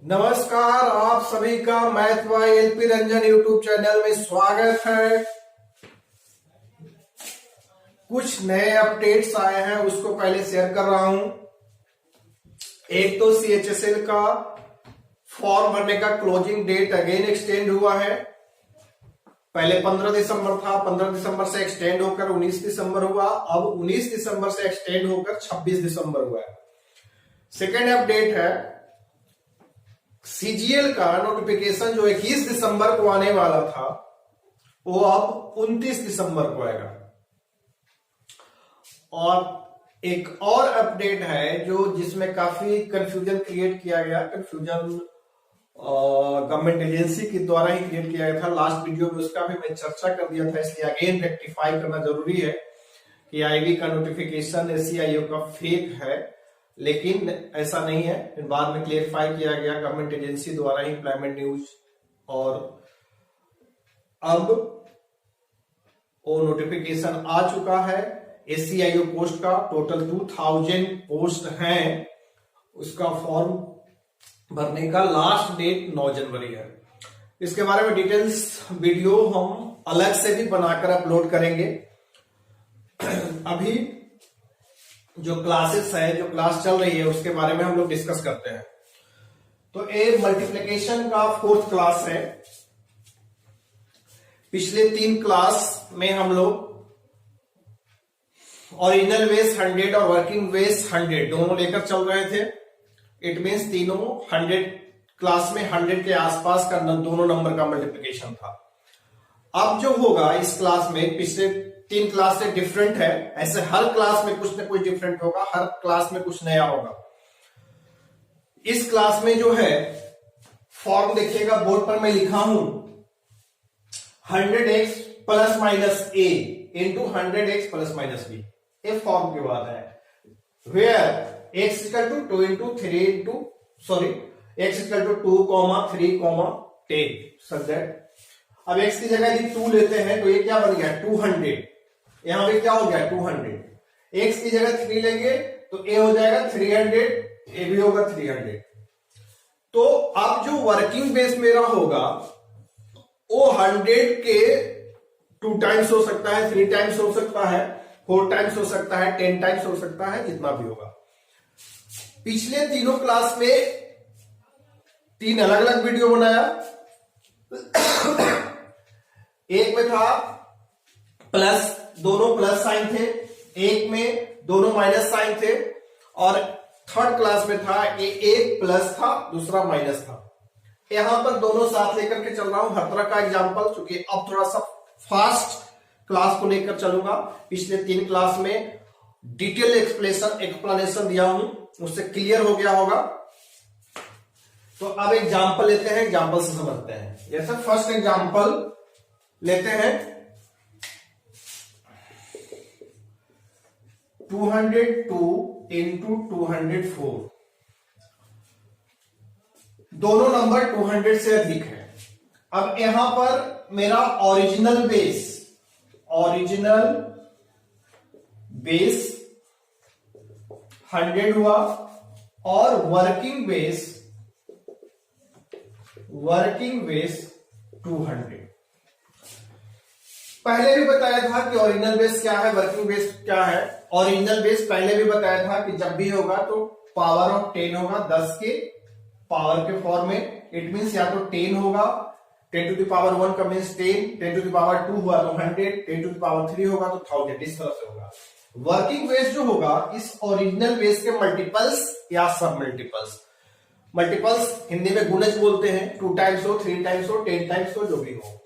नमस्कार, आप सभी का math bye LP Ranjan YouTube channel में स्वागत है। कुछ नए अपडेट्स आए हैं, उसको पहले शेयर कर रहा हूं। एक तो सीएचएसएल का फॉर्म भरने का क्लोजिंग डेट अगेन एक्सटेंड हुआ है। पहले 15 दिसंबर था, 15 दिसंबर से एक्सटेंड होकर 19 दिसंबर हुआ। अब 19 दिसंबर से एक्सटेंड होकर 26 दिसंबर हुआ है। सेकेंड अपडेट है, सीजीएल का नोटिफिकेशन जो 21 दिसंबर को आने वाला था वो अब 29 दिसंबर को आएगा। और एक और अपडेट है जो जिसमें काफी कंफ्यूजन क्रिएट किया गया। कंफ्यूजन गवर्नमेंट एजेंसी के द्वारा ही क्रिएट किया गया था। लास्ट वीडियो में उसका भी मैं चर्चा कर दिया था, इसलिए अगेन रेक्टिफाई करना जरूरी है कि आईबी का नोटिफिकेशन एससीआईओ का फेक है, लेकिन ऐसा नहीं है। बाद में क्लियरिफाई किया गया गवर्नमेंट एजेंसी द्वारा ही, एम्प्लॉयमेंट न्यूज। और अब वो नोटिफिकेशन आ चुका है। एससीआईओ पोस्ट का टोटल 2000 पोस्ट हैं। उसका फॉर्म भरने का लास्ट डेट 9 जनवरी है। इसके बारे में डिटेल्स वीडियो हम अलग से भी बनाकर अपलोड करेंगे। अभी जो क्लासेस है, जो क्लास चल रही है, उसके बारे में हम लोग डिस्कस करते हैं। तो ए मल्टीप्लिकेशन का 4th क्लास है। पिछले 3 क्लास में हम लोग ओरिजिनल बेस 100 और वर्किंग बेस 100 दोनों लेकर चल रहे थे। इट मींस तीनों 100 क्लास में 100 के आसपास का दोनों नंबर का मल्टीप्लिकेशन था। अब जो होगा इस क्लास में पिछले 3 क्लास से डिफरेंट है। ऐसे हर क्लास में कुछ ना कुछ डिफरेंट होगा, हर क्लास में कुछ नया होगा। इस क्लास में जो है फॉर्म देखिएगा, बोर्ड पर मैं लिखा हूं 100x plus minus A into 100x plus minus B. ये फॉर्म की बात है। Where x equal to 2 into 3 into x equal to 2, 3, 10 subject. अब x की जगह यदि 2 लेते हैं तो ये क्या बन गया 200। यहां पे क्या हो गया 200। x की जगह 3 लेंगे तो a हो जाएगा 300, a भी होगा 300। तो अब जो वर्किंग बेस मेरा होगा वो 100 के 2 टाइम्स हो सकता है, 3 टाइम्स हो सकता है, 4 टाइम्स हो सकता है, 10 टाइम्स हो सकता है, जितना भी होगा। पिछले तीनों क्लास में 3 अलग अलग वीडियो बनाया। एक में था प्लस, दोनों प्लस साइन थे। एक में दोनों माइनस साइन थे। और थर्ड क्लास में था एक प्लस था, दूसरा माइनस था। यहां पर दोनों साथ लेकर के चल रहा हूं, हर तरह का एग्जांपल, क्योंकि अब थोड़ा सा फास्ट क्लास को लेकर चलूंगा। पिछले 3 क्लास में डिटेल एक्सप्लेनेशन दिया हूं, उससे क्लियर हो गया होगा। तो अब एग्जांपल लेते हैं, एग्जांपल से समझते हैं। जैसे फर्स्ट एग्जांपल लेते हैं 202 इंटू 204। दोनों नंबर 200 से अधिक है। अब यहां पर मेरा ओरिजिनल बेस 100 हुआ और वर्किंग बेस 200। पहले भी बताया था कि ओरिजिनल बेस क्या है, वर्किंग बेस क्या है। ओरिजिनल बेस पहले भी बताया था कि जब भी होगा तो पावर ऑफ 10 होगा, 10 के पावर के फॉर्म में। इट मींस या तो 10 होगा, 10 टू द पावर 1 का मींस 10, 10 टू द पावर 2 हुआ तो 100, 10 टू द पावर 3 होगा तो 1000, इस तरह से होगा। वर्किंग बेस जो होगा इस ओरिजिनल बेस के मल्टीपल्स या सब मल्टीपल्स। मल्टीपल्स हिंदी में गुणज बोलते हैं। 2 टाइम्स हो, 3 टाइम्स हो, 10 टाइम्स हो, जो भी हो।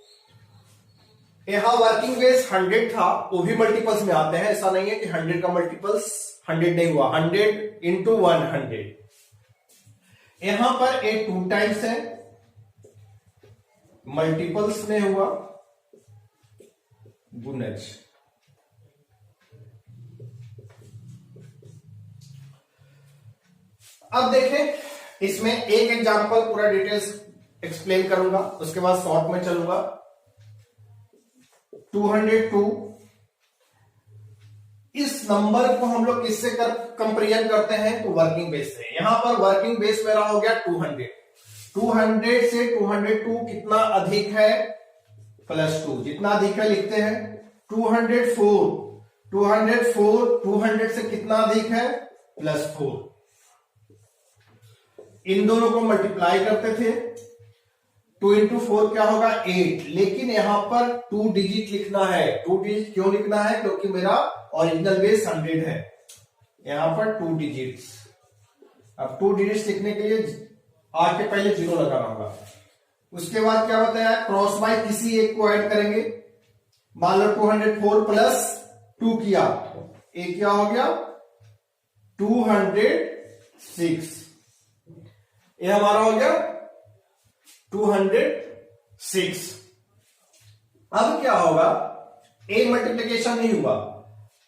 यहां वर्किंग बेस 100 था, वो भी मल्टीपल्स में आते हैं। ऐसा नहीं है कि 100 का मल्टीपल्स 100 नहीं हुआ। 100 इंटू 100। यहां पर एक 2 टाइम्स है, मल्टीपल्स में हुआ गुणज। अब देखें, इसमें एक एग्जांपल पूरा डिटेल्स एक्सप्लेन करूंगा, उसके बाद शॉर्ट में चलूंगा। 202 इस नंबर को हम लोग किससे कंपेरिजन करते हैं तो वर्किंग बेस से। यहां पर वर्किंग बेस मेरा हो गया 200। 200 से 202 कितना अधिक है, +2। जितना अधिक है लिखते हैं 204, 200 से कितना अधिक है, +4। इन दोनों को मल्टीप्लाई करते थे, 2 into 4 क्या होगा 8, लेकिन यहां पर 2 डिजिट लिखना है। 2 डिजिट क्यों लिखना है, क्योंकि मेरा ओरिजिनल बेस 100 है, यहां पर 2 डिजिट्स। अब 2 डिजिट्स लिखने के लिए आर के पहले 0 लगाना होगा। उसके बाद क्या बताया, क्रॉस बाय किसी एक को ऐड करेंगे। मान लो 204 प्लस 2 किया, एक क्या हो गया 206, ये हमारा हो गया 206। अब क्या होगा, ए मल्टीप्लिकेशन नहीं हुआ,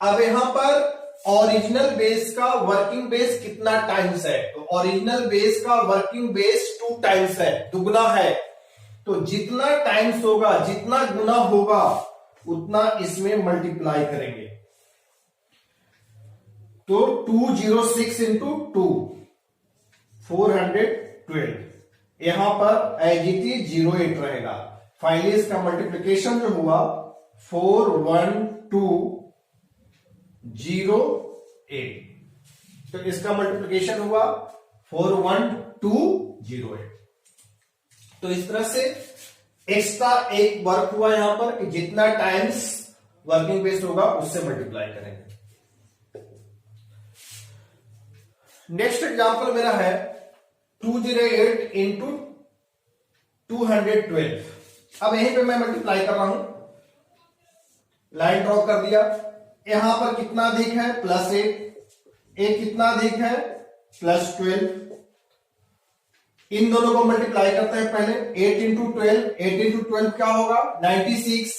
अब यहां पर ओरिजिनल बेस का वर्किंग बेस कितना टाइम्स है, तो ओरिजिनल बेस का वर्किंग बेस 2 टाइम्स है, दुगना है। तो जितना टाइम्स होगा, जितना गुना होगा, उतना इसमें मल्टीप्लाई करेंगे। तो 206 इंटू 2 412, यहां पर एज इट इज 08 रहेगा। फाइनली इसका मल्टीप्लिकेशन जो हुआ 41208, तो इसका मल्टीप्लिकेशन हुआ 41208। तो इस तरह से एक्स्ट्रा एक वर्क हुआ यहां पर कि जितना टाइम्स वर्किंग बेस होगा उससे मल्टीप्लाई करेंगे। नेक्स्ट एग्जांपल मेरा है 208 इंटू 212। अब यहीं पे मैं मल्टीप्लाई कर रहा हूं, लाइन ड्रॉ कर दिया। यहां पर कितना अधिक है, +8, एक कितना अधिक है, +12। इन दोनों को मल्टीप्लाई करते हैं पहले, 8 इंटू 12, 8 इंटू 12 क्या होगा 96।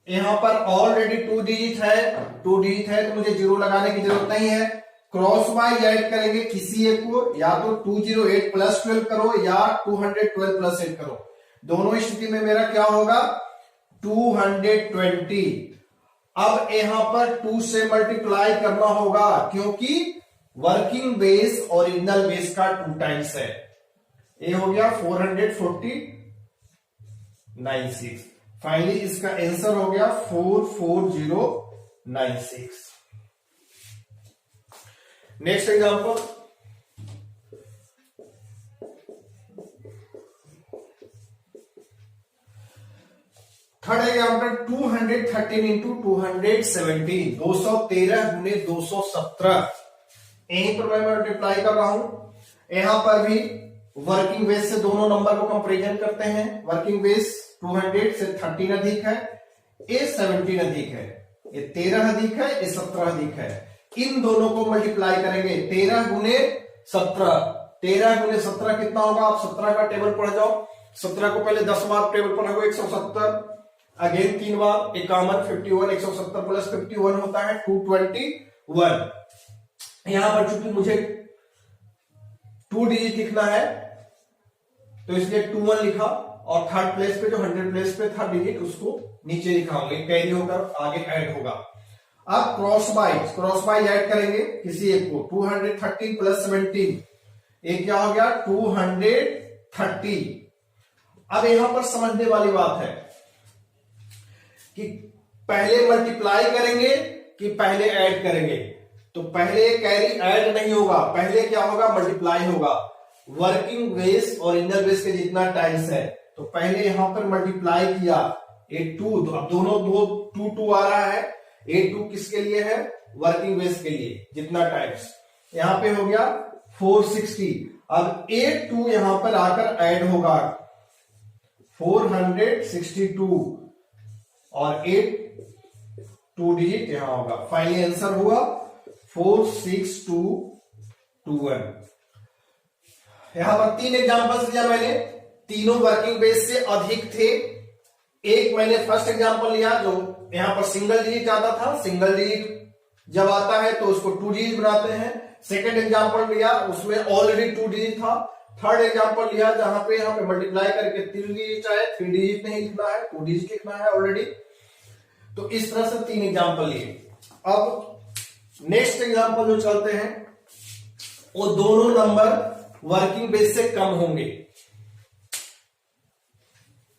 यहां पर ऑलरेडी 2 डिजिट है, 2 डिजिट है तो मुझे 0 लगाने की जरूरत नहीं है। क्रॉस वाइज ऐड करेंगे किसी एक को, या तो 208 प्लस 12 करो या 212 प्लस 8 करो। दोनों स्थिति में मेरा क्या होगा 220। अब यहां पर 2 से मल्टीप्लाई करना होगा, क्योंकि वर्किंग बेस ओरिजिनल बेस का 2 टाइम्स है। ये हो गया 44096। फाइनली इसका आंसर हो गया 44096। Next example, third example 213 into 217, 213 गुने 217। यहीं पर मैं मल्टीप्लाई कर रहा हूं। यहां पर भी वर्किंग बेस से दोनों नंबर को कंपेरिजन करते हैं। वर्किंग बेस 200 से 13 अधिक है, ये 17 अधिक है, ये 13 अधिक है, ये 17 अधिक है। इन दोनों को मल्टीप्लाई करेंगे 13 गुने 17। 13 गुने 17 कितना होगा, आप 17 का टेबल पढ़ जाओ। 17 को पहले 10 बार टेबल पढ़ोगे 170, अगेन 3 बार 51, 51, 170 प्लस 51 होता है 221। यहां पर चूंकि मुझे 2 डिजिट लिखना है तो इसलिए 21 लिखा, और थर्ड प्लेस पे जो 100 प्लेस पे था डिजिट उसको नीचे लिखाऊंगे, कैरी होकर आगे ऐड होगा। अब क्रॉस बाय ऐड करेंगे किसी एक को, 213 प्लस 17, एक क्या हो गया 230। अब यहां पर समझने वाली बात है कि पहले मल्टीप्लाई करेंगे कि पहले ऐड करेंगे। तो पहले कैरी ऐड नहीं होगा, पहले क्या होगा मल्टीप्लाई होगा। वर्किंग बेस ओरिजिनल बेस के जितना टाइम्स है, तो पहले यहां पर मल्टीप्लाई किया, ये 2, अब दोनों 2 आ रहा है। 2 किसके लिए है, वर्किंग बेस के लिए, जितना टाइम्स। यहां पे हो गया 460। अब 2 यहां पर आकर ऐड होगा 462, और 2 डिजिट यहां होगा। फाइनली आंसर हुआ 46221। यहां पर 3 एग्जांपल्स दिया मैंने, तीनों वर्किंग बेस से अधिक थे। एक मैंने फर्स्ट एग्जांपल लिया जो यहां पर सिंगल डिजिट आता था, सिंगल डिजिट जब आता है तो उसको 2 डिजिट बनाते हैं। सेकंड एग्जांपल लिया उसमें ऑलरेडी 2 डिजिट था। थर्ड एग्जांपल लिया जहां पे यहां पे मल्टीप्लाई करके 3 डिजिट आए, 3 डिजिट नहीं लिखना है, 2 डिजिट लिखना है ऑलरेडी। तो इस तरह से 3 एग्जांपल लिए। अब नेक्स्ट एग्जांपल जो चलते हैं वो दोनों नंबर वर्किंग बेस से कम होंगे।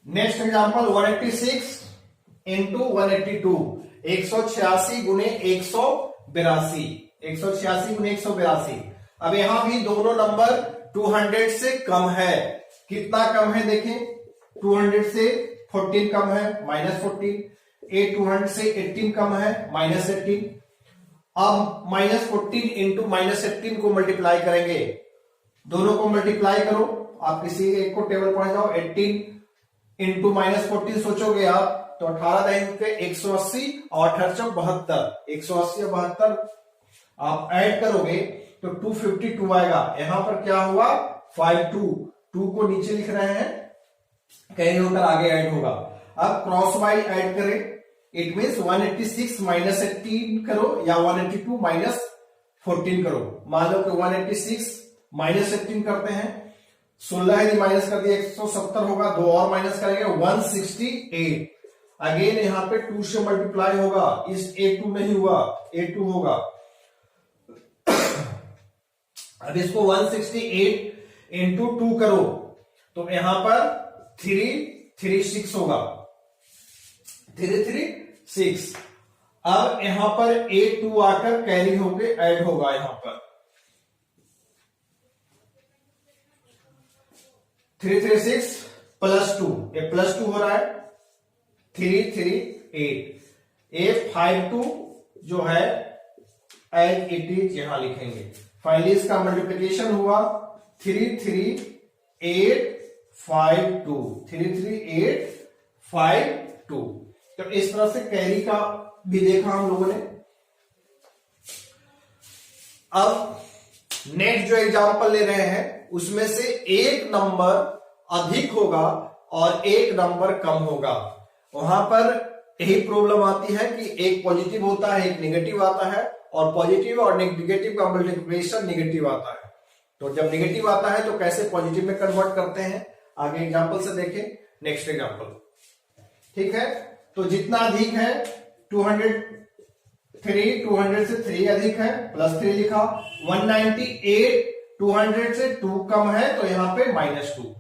नेक्स्ट एग्जांपल 186 इंटू 182, 186 गुने 182, 186 गुने 182। अब यहां भी दोनों नंबर 200 से कम है। कितना कम है देखें, 200 से 14 कम है, -14। 200 से 18 कम है, -18। अब -14 इंटू -18 को मल्टीप्लाई करेंगे, दोनों को मल्टीप्लाई करो। आप किसी एक को टेबल पहुंच जाओ। 18 इंटू -14 सोचोगे आप तो 18 के 180 और 18 72, 180 और 72 आप ऐड करोगे तो 252 आएगा। यहां पर क्या हुआ, 52, 2 को नीचे लिख रहे हैं, कैरी होकर आगे ऐड होगा। अब क्रॉस वाई ऐड करें, इट मीन्स 186 -18 करो या 182 -14 करो। मान लो कि 186 -18 करते हैं, 16 यदि माइनस कर दिया 170 होगा, 2 और माइनस करेंगे 168। अगेन यहां पे 2 से मल्टीप्लाई होगा, इस A2 नहीं हुआ, A2 होगा। अब इसको 168 इंटू 2 करो तो यहां पर 336 होगा, 336। अब यहां पर A2 आकर कैरी होके ऐड होगा, यहां पर 336 +2, ये +2 हो रहा है, 338। A52 जो है एज इट इज यहां लिखेंगे। फाइनली इसका मल्टीप्लिकेशन हुआ 33852, 33852। तो इस तरह से कैरी का भी देखा हम लोगों ने। अब नेक्स्ट जो एग्जांपल ले रहे हैं उसमें से एक नंबर अधिक होगा और एक नंबर कम होगा। वहां पर यही प्रॉब्लम आती है कि एक पॉजिटिव होता है, एक नेगेटिव आता है, और पॉजिटिव और नेगेटिव का मल्टीप्लिकेशन नेगेटिव आता है। तो जब नेगेटिव आता है तो कैसे पॉजिटिव में कन्वर्ट करते हैं, आगे एग्जांपल से देखें। नेक्स्ट एग्जांपल, ठीक है। तो जितना अधिक है 203, 200 से 3 अधिक है, +3 लिखा। 198, 200 से 2 कम है तो यहां पे -2।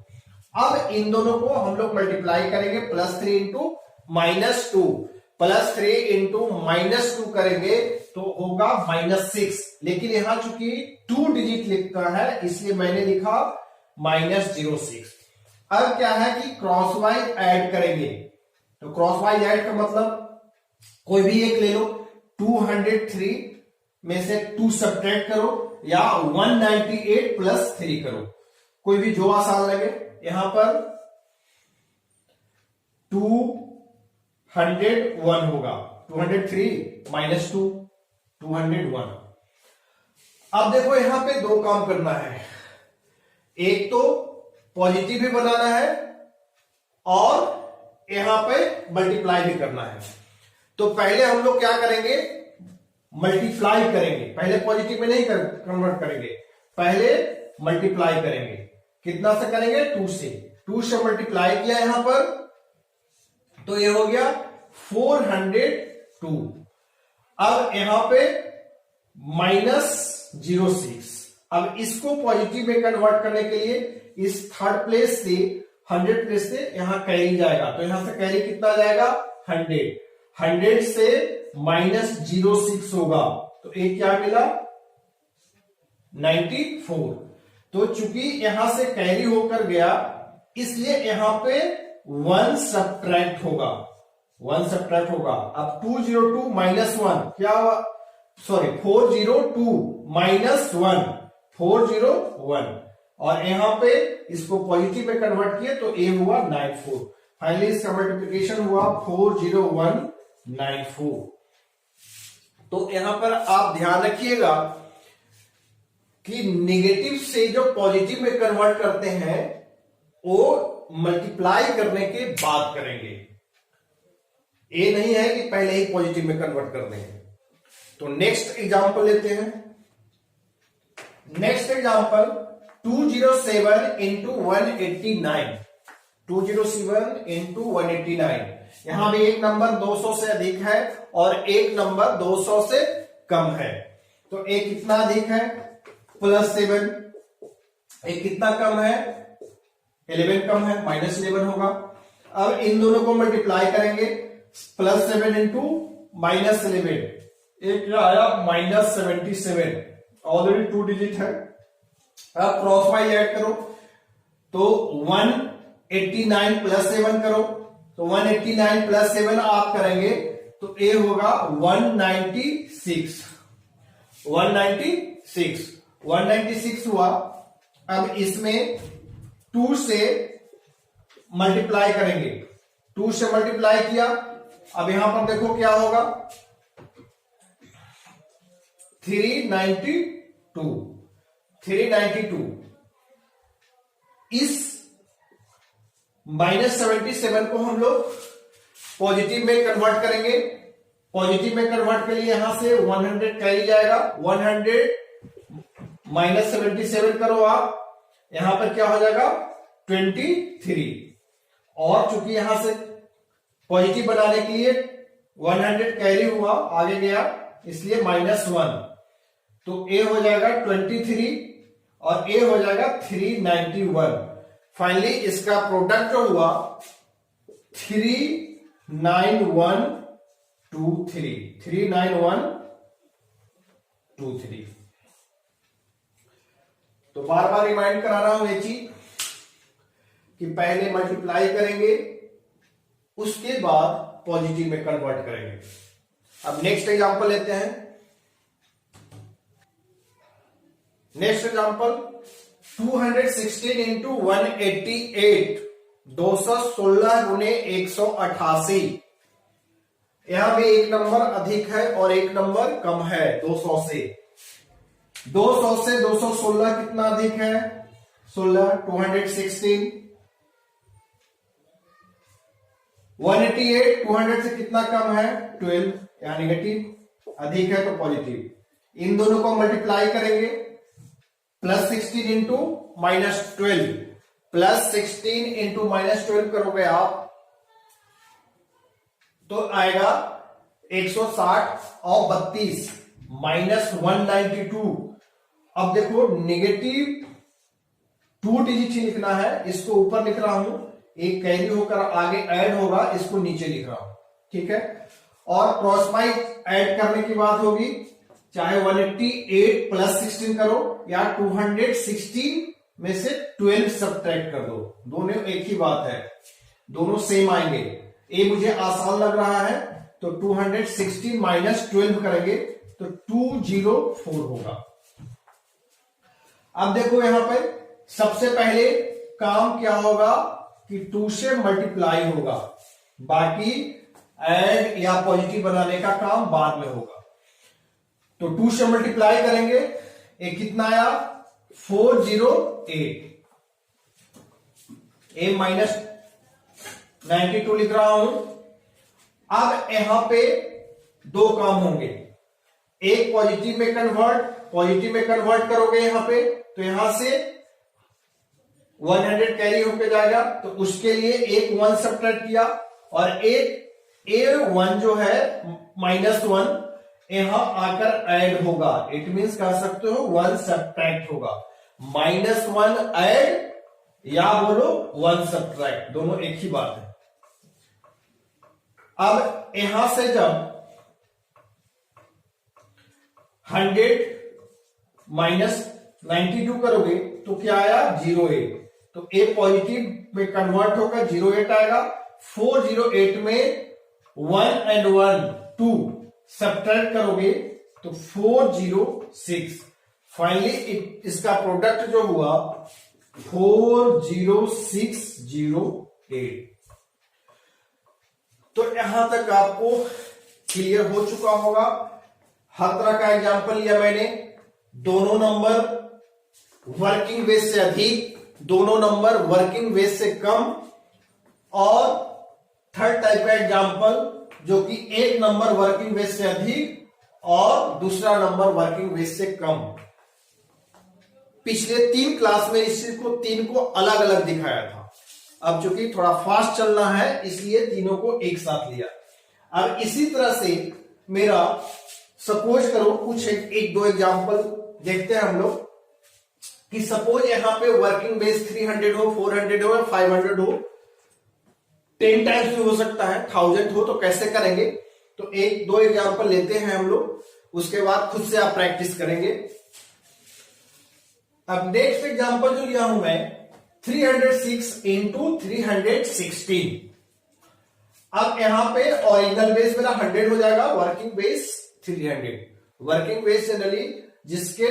अब इन दोनों को हम लोग मल्टीप्लाई करेंगे, +3 इंटू -2, +3 इंटू -2 करेंगे तो होगा -6। लेकिन यहां चूंकि 2 डिजिट लिखता है इसलिए मैंने लिखा -06। अब क्या है कि क्रॉस वाइज ऐड करेंगे। तो क्रॉस वाइज ऐड का मतलब कोई भी एक ले लो, 203 में से 2 सब्ट्रैक्ट करो या 198 + 3 करो, कोई भी जो आसान लगे। यहां पर 201 होगा, 203 -2, 201। अब देखो यहां पे 2 काम करना है, एक तो पॉजिटिव भी बनाना है और यहां पे मल्टीप्लाई भी करना है। तो पहले हम लोग क्या करेंगे, मल्टीप्लाई करेंगे। पहले पॉजिटिव में नहीं कन्वर्ट करेंगे, पहले मल्टीप्लाई करेंगे। कितना से करेंगे, 2 से। 2 से मल्टीप्लाई किया यहां पर तो ये हो गया 402। अब यहां पे -06। अब इसको पॉजिटिव में कन्वर्ट करने के लिए इस थर्ड प्लेस से 100 प्लेस से यहां कैरी जाएगा, तो यहां से कैरी कितना जाएगा, 100। 100 से -06 होगा तो एक क्या मिला, 94। तो चूंकि यहां से कैरी होकर गया इसलिए यहां पे 1 सब्ट्रैक्ट होगा, 1 सब्ट्रैक्ट होगा। अब 202 -1 क्या हुआ, सॉरी 402 -1, 401। और यहां पे इसको पॉजिटिव में कन्वर्ट किए तो ए हुआ 94। फाइनली इसका मल्टीप्लिकेशन हुआ 40194। तो यहां पर आप ध्यान रखिएगा कि नेगेटिव से जो पॉजिटिव में कन्वर्ट करते हैं वो मल्टीप्लाई करने के बाद करेंगे। ये नहीं है कि पहले ही पॉजिटिव में कन्वर्ट कर देंगे। तो नेक्स्ट एग्जांपल लेते हैं। Next example 207 into 189, 207 into 189। यहां भी एक नंबर 200 से अधिक है और एक नंबर 200 से कम है। तो एक कितना अधिक है, +7। एक कितना कम है, 11 कम है, -11 होगा। अब इन दोनों को मल्टीप्लाई करेंगे, +7 इंटू -11, एक क्या आया -77, ऑलरेडी 2 डिजिट है। अब क्रॉस वाइज ऐड करो तो 189 + 7 करो, तो 189 + 7 आप करेंगे तो ए होगा 196, 196 हुआ। अब इसमें 2 से मल्टीप्लाई करेंगे, 2 से मल्टीप्लाई किया, अब यहां पर देखो क्या होगा 392। इस -77 को हम लोग पॉजिटिव में कन्वर्ट करेंगे। पॉजिटिव में कन्वर्ट के लिए यहां से 100 कैरी जाएगा, 100 -77 करो आप, यहां पर क्या हो जाएगा 23, और चूंकि यहां से पॉजिटिव बनाने के लिए 100 कैरी हुआ आगे गया, इसलिए -1, तो ए हो जाएगा 23 और ए हो जाएगा 391। फाइनली इसका प्रोडक्ट जो हुआ 39123। तो बार बार रिमाइंड करा रहा हूं ये चीज कि पहले मल्टीप्लाई करेंगे, उसके बाद पॉजिटिव में कन्वर्ट करेंगे। अब नेक्स्ट एग्जांपल लेते हैं। नेक्स्ट एग्जांपल 216 इंटू 188, 216 गुने 188। यहां भी एक नंबर अधिक है और एक नंबर कम है 200 से। 200 से 216 कितना अधिक है 16, 216। 188 200 से कितना कम है 12, या नेगेटिव, अधिक है तो पॉजिटिव। इन दोनों को मल्टीप्लाई करेंगे, +16 इंटू -12, +16 इंटू -12 करोगे आप तो आएगा 160 और 32 -192। अब देखो नेगेटिव 2 डिजिट ही लिखना है, इसको ऊपर लिख रहा हूं, एक कैरी होकर आगे ऐड होगा, इसको नीचे लिख रहा हूं, ठीक है। और क्रॉस वाइज ऐड करने की बात होगी, चाहे 188 + 16 करो या 216 में से 12 सब्ट्रैक्ट कर दो, दोनों एक ही बात है, दोनों सेम आएंगे। ए मुझे आसान लग रहा है तो 216 -12 करेंगे तो 204 होगा। अब देखो यहां पे सबसे पहले काम क्या होगा कि 2 से मल्टीप्लाई होगा, बाकी ऐड या पॉजिटिव बनाने का काम बाद में होगा। तो 2 से मल्टीप्लाई करेंगे, एक कितना आया 408, ए -92 लिख रहा हूं। अब यहां पे 2 काम होंगे, एक पॉजिटिव में कन्वर्ट करोगे यहां पे, तो यहां से 100 कैरी होके जाएगा, तो उसके लिए एक 1 सब्ट्रैक्ट किया, और एक A1 जो है -1 यहां आकर ऐड होगा। इट मींस कह सकते हो 1 सब्ट्रैक्ट होगा, -1 ऐड या बोलो 1 सब्ट्रैक्ट, दोनों एक ही बात है। अब यहां से जब 100 -92 करोगे तो क्या आया 08, तो ए पॉजिटिव में कन्वर्ट होकर 08 आएगा। 408 में 1 and 1 2 सब्ट्रैक्ट करोगे तो 406। फाइनली इसका प्रोडक्ट जो हुआ 40608। तो यहां तक आपको क्लियर हो चुका होगा। हर तरह का एग्जांपल लिया मैंने, दोनों नंबर वर्किंग बेस से अधिक, दोनों नंबर वर्किंग बेस से कम, और थर्ड टाइप का एग्जांपल जो कि एक नंबर वर्किंग बेस से अधिक और दूसरा नंबर वर्किंग बेस से कम। पिछले 3 क्लास में इस चीज को 3 को अलग अलग दिखाया था, अब चूंकि थोड़ा फास्ट चलना है इसलिए तीनों को एक साथ लिया। अब इसी तरह से मेरा सपोज करो कुछ एक दो एग्जांपल देखते हैं हम लोग, कि सपोज यहां पे वर्किंग बेस 300 हो, 400 हो या 500 हो, 10 टाइम्स भी हो सकता है, 1000 हो तो कैसे करेंगे, तो एक दो एग्जांपल लेते हैं हम लोग, उसके बाद खुद से आप प्रैक्टिस करेंगे। अब नेक्स्ट एग्जांपल जो लिया हूं मैं 306 इंटू 316। अब यहां पे ओरिजिनल बेस मेरा 100 हो जाएगा, working base 300। Working base generally जिसके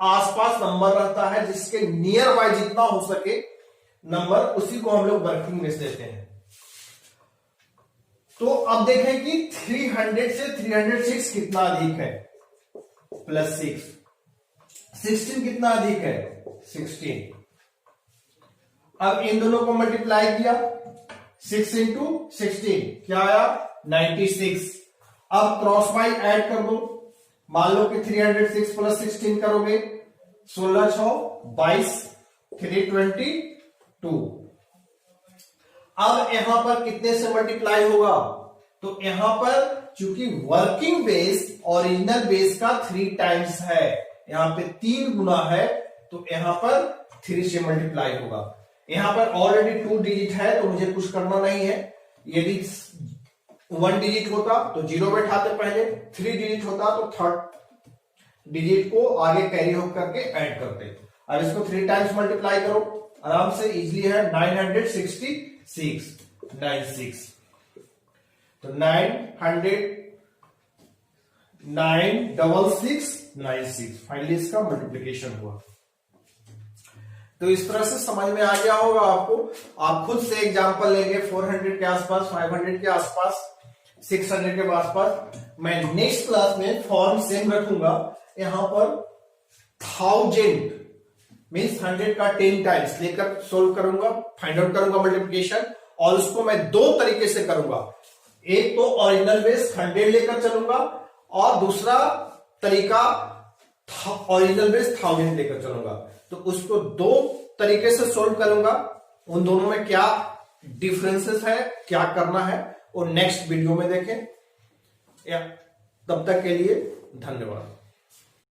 आसपास नंबर रहता है, जिसके नियर बाय जितना हो सके नंबर, उसी को हम लोग वर्किंग बेस देते हैं। तो अब देखें कि 300 से 306 कितना अधिक है, +6। 16 कितना अधिक है, 16। अब इन दोनों को मल्टीप्लाई किया, 6 इंटू 16 क्या आया, 96। अब क्रॉस बाई ऐड कर दो, मान लो कि 306 + 16 करोगे, 16 6 22, 322। अब यहां पर कितने से मल्टीप्लाई होगा, तो यहां पर चूंकि वर्किंग बेस ओरिजिनल बेस का 3 टाइम्स है, यहां पे 3 गुना है, तो यहां पर 3 से मल्टीप्लाई होगा। यहां पर ऑलरेडी 2 डिजिट है तो मुझे कुछ करना नहीं है। यदि 1 डिजिट होता तो 0 बैठाते पहले, 3 डिजिट होता तो 3rd डिजिट को आगे कैरी होकर करके ऐड करते। अब इसको 3 टाइम्स मल्टीप्लाई करो, आराम से इजीली है, 966 96। तो 96696 फाइनली इसका मल्टीप्लीकेशन हुआ। तो इस तरह से समझ में आ गया होगा आपको। आप खुद से एग्जांपल लेंगे 400 के आसपास, 500 के आसपास, 600 के आसपास। मैं नेक्स्ट क्लास में फॉर्म सेम रखूंगा, यहां पर 1000 मीन्स 100 का 10 टाइम्स लेकर सोल्व करूंगा, फाइंड आउट करूंगा मल्टीप्लिकेशन, और उसको मैं 2 तरीके से करूंगा। एक तो ओरिजिनल बेस 100 लेकर चलूंगा, और दूसरा तरीका ओरिजिनल बेस 1000 लेकर चलूंगा। तो उसको 2 तरीके से सोल्व करूंगा, उन दोनों में क्या डिफरेंसेस है, क्या करना है, और नेक्स्ट वीडियो में देखें। तब तक के लिए धन्यवाद।